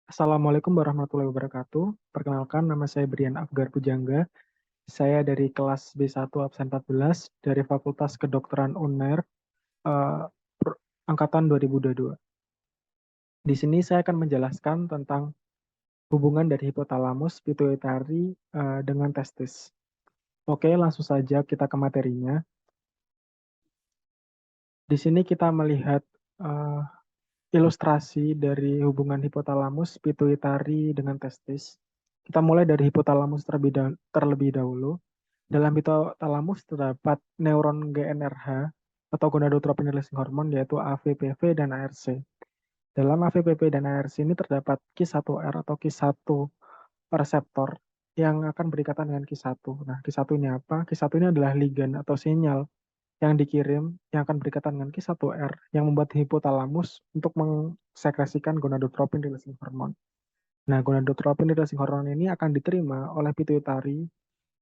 Assalamualaikum warahmatullahi wabarakatuh. Perkenalkan, nama saya Brian Afgar Pujangga. Saya dari kelas B1 absen 14 dari Fakultas Kedokteran UNER, eh, angkatan 2022. Di sini saya akan menjelaskan tentang hubungan dari hipotalamus, pituitari, dengan testis. Oke, langsung saja kita ke materinya. Di sini kita melihat eh, ilustrasi dari hubungan hipotalamus, pituitari dengan testis. Kita mulai dari hipotalamus terlebih dahulu. Dalam hipotalamus terdapat neuron GNRH atau gonadotropin releasing hormone yaitu AVPV dan ARC. Dalam AVPV dan ARC ini terdapat Q1R atau Q1 reseptor yang akan berikatan dengan Q1. Nah, Q1 ini apa? Q1 ini adalah ligan atau sinyal yang dikirim yang akan berikatan dengan Q1R yang membuat hipotalamus untuk mengsekresikan gonadotropin releasing hormone. Nah, gonadotropin releasing hormone ini akan diterima oleh pituitari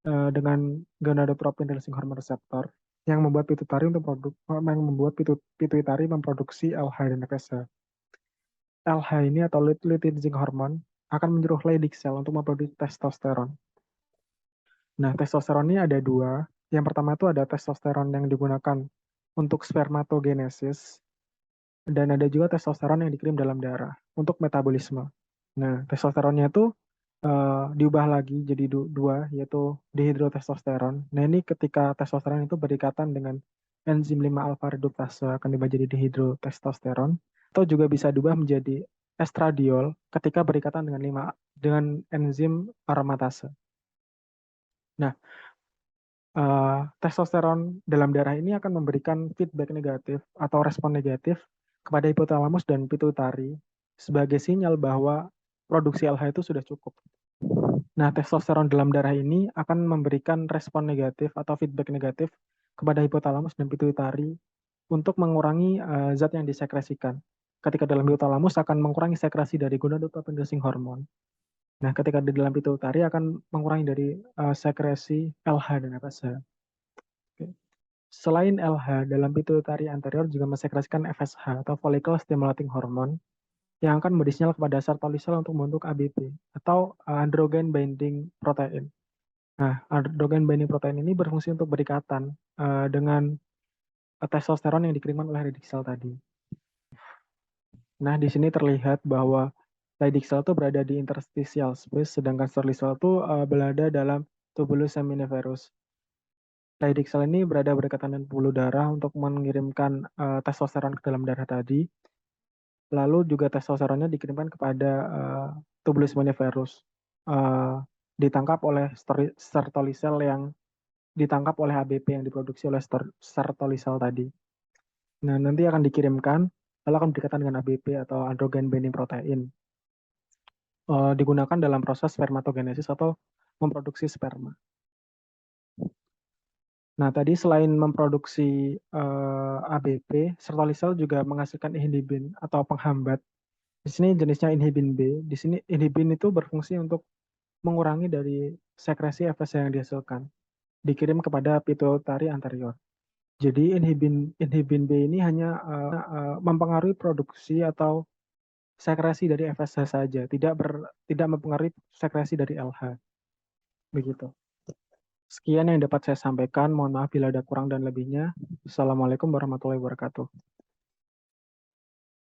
dengan gonadotropin releasing hormone reseptor yang membuat pituitari memproduksi LH dan FSH. LH ini atau luteinizing hormone akan menyuruh Leydig cell untuk memproduksi testosteron. Nah, testosteron ini ada dua. Yang pertama itu ada testosteron yang digunakan untuk spermatogenesis, dan ada juga testosteron yang dikirim dalam darah untuk metabolisme. Nah, testosteronnya itu diubah lagi jadi dua, yaitu dihidrotestosteron. Nah, ini ketika testosteron itu berikatan dengan enzim 5-alfa reduktase akan diubah jadi dihidrotestosteron, atau juga bisa diubah menjadi estradiol ketika berikatan dengan enzim aromatase. Nah, testosteron dalam darah ini akan memberikan feedback negatif atau respon negatif kepada hipotalamus dan pituitari sebagai sinyal bahwa produksi LH itu sudah cukup. Nah, testosteron dalam darah ini akan memberikan respon negatif atau feedback negatif kepada hipotalamus dan pituitari untuk mengurangi zat yang disekresikan. Ketika dalam hipotalamus akan mengurangi sekresi dari gonadotropin releasing hormone. Nah, ketika di dalam pituitari akan mengurangi dari sekresi LH dan FSH. Selain LH, dalam pituitari anterior juga mensekresikan FSH atau follicle stimulating hormone yang akan memberi sinyal kepada sartoli sel untuk membentuk ABP atau androgen binding protein. Nah, androgen binding protein ini berfungsi untuk berikatan dengan testosteron yang dikirimkan oleh Leydig cell tadi. Nah, di sini terlihat bahwa Leydig cell itu berada di interstitial space, sedangkan Sertoli cell itu berada dalam tubulus seminiferus. Leydig cell ini berada berdekatan dengan pembuluh darah untuk mengirimkan testosteron ke dalam darah tadi. Lalu juga testosteronnya dikirimkan kepada tubulus seminiferus. Ditangkap oleh Sertoli cell yang ditangkap oleh ABP yang diproduksi oleh Sertoli cell tadi. Nah, nanti akan dikirimkan, lalu akan berikatan dengan ABP atau androgen binding protein. Digunakan dalam proses spermatogenesis atau memproduksi sperma. Nah, tadi selain memproduksi ABP, Sertoli cell juga menghasilkan inhibin atau penghambat. Di sini jenisnya inhibin B. Di sini inhibin itu berfungsi untuk mengurangi dari sekresi FSH yang dihasilkan, dikirim kepada pituitari anterior. Jadi inhibin B ini hanya mempengaruhi produksi atau sekresi dari FSH saja, tidak mempengaruhi sekresi dari LH. Begitu. Sekian yang dapat saya sampaikan. Mohon maaf bila ada kurang dan lebihnya. Assalamualaikum warahmatullahi wabarakatuh.